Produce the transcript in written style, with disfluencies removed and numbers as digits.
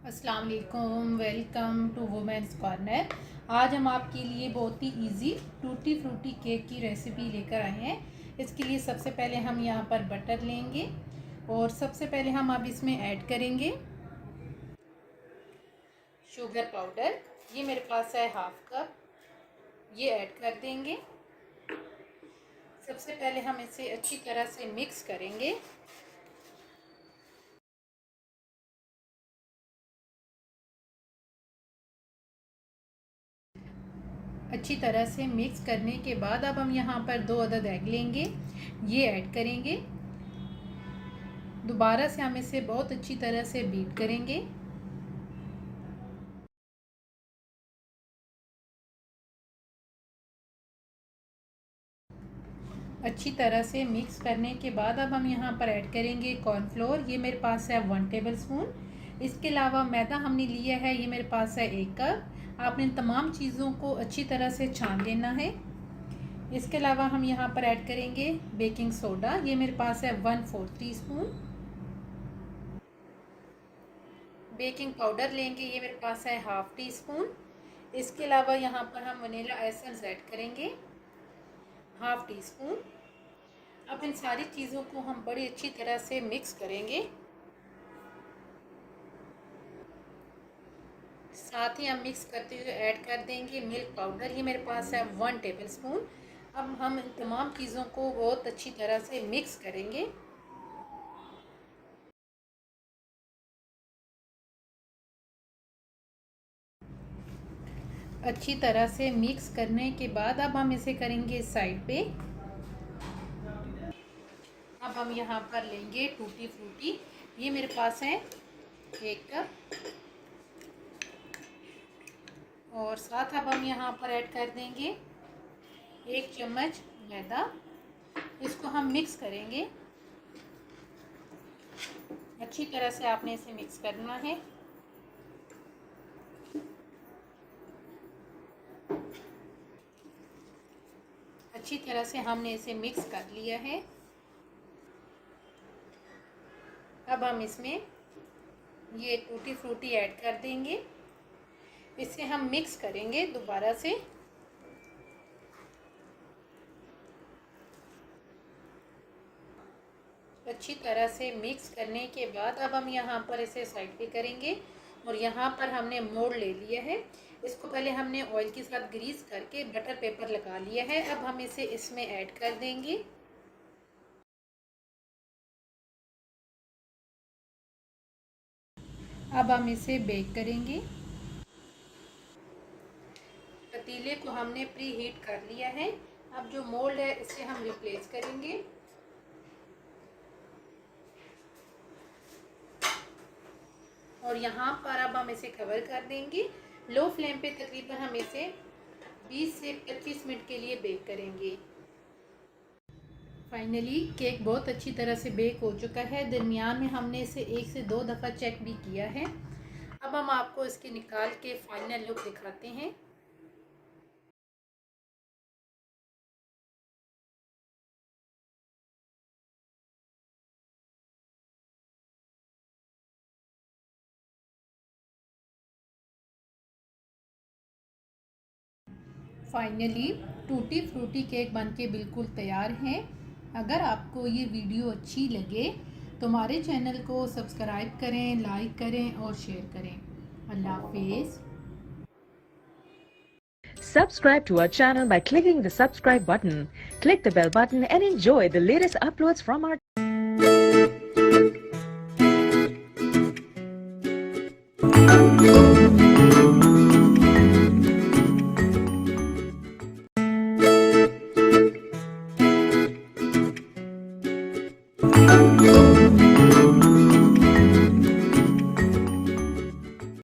अस्सलाम वालेकुम, welcome to women's corner. आज हम आपके लिए बहुत ही इजी टूटी फ्रूटी केक की रेसिपी लेकर आए हैं। इसके लिए सबसे पहले हम यहाँ पर बटर लेंगे और सबसे पहले हम अब इसमें ऐड करेंगे शुगर पाउडर। ये मेरे पास है हाफ कप, ये ऐड कर देंगे। सबसे पहले हम इसे अच्छी तरह से मिक्स करेंगे। अच्छी तरह से मिक्स करने के बाद अब हम यहाँ पर 2 अदद एग लेंगे, ये ऐड करेंगे। दोबारा से हम इसे बहुत अच्छी तरह से बीट करेंगे। अच्छी तरह से मिक्स करने के बाद अब हम यहाँ पर ऐड करेंगे कॉर्नफ्लोर। ये मेरे पास है 1 टेबलस्पून। इसके अलावा मैदा हमने लिया है, ये मेरे पास है 1 कप। आपने तमाम चीज़ों को अच्छी तरह से छान लेना है। इसके अलावा हम यहाँ पर ऐड करेंगे बेकिंग सोडा। ये मेरे पास है 1/4 टीस्पून। बेकिंग पाउडर लेंगे, ये मेरे पास है हाफ टी स्पून। इसके अलावा यहाँ पर हम वनीला एसेंस ऐड करेंगे, हाफ टी स्पून। अब इन सारी चीज़ों को हम बड़ी अच्छी तरह से मिक्स करेंगे। साथ ही हम मिक्स करते हुए ऐड कर देंगे मिल्क पाउडर। ये मेरे पास है 1 टेबलस्पून। अब हम इन तमाम चीज़ों को बहुत अच्छी तरह से मिक्स करेंगे। अच्छी तरह से मिक्स करने के बाद अब हम इसे करेंगे साइड पे। अब हम यहाँ पर लेंगे टूटी फ्रूटी। ये मेरे पास है 1 कप और साथ अब हम यहाँ पर ऐड कर देंगे 1 चम्मच मैदा। इसको हम मिक्स करेंगे। अच्छी तरह से आपने इसे मिक्स करना है। अच्छी तरह से हमने इसे मिक्स कर लिया है। अब हम इसमें ये टूटी फ्रूटी ऐड कर देंगे। इसे हम मिक्स करेंगे दोबारा से। अच्छी तरह से मिक्स करने के बाद अब हम यहाँ पर इसे साइड पे करेंगे और यहाँ पर हमने मोल्ड ले लिया है। इसको पहले हमने ऑयल के साथ ग्रीस करके बटर पेपर लगा लिया है। अब हम इसे इसमें ऐड कर देंगे। अब हम इसे बेक करेंगे। पतीले को हमने प्री हीट कर लिया है। अब जो मोल्ड है इसे हम रिप्लेस करेंगे। और यहाँ पर अब हम इसे कवर कर देंगे। लो फ्लेम पे तकरीबन हम इसे 20 से 25 मिनट के लिए बेक करेंगे। फाइनली केक बहुत अच्छी तरह से बेक हो चुका है। दरमियान में हमने इसे 1 से 2 दफ़ा चेक भी किया है। अब हम आपको इसके निकाल के फाइनल लुक दिखाते हैं। फाइनली टूटी फ्रूटी केक बनके बिल्कुल तैयार हैं। अगर आपको ये वीडियो अच्छी लगे तो हमारे चैनल को सब्सक्राइब करें, लाइक करें और शेयर करें। अल्लाह हाफिज़। Subscribe to our channel by clicking the subscribe button. Click the bell button and enjoy the latest uploads from our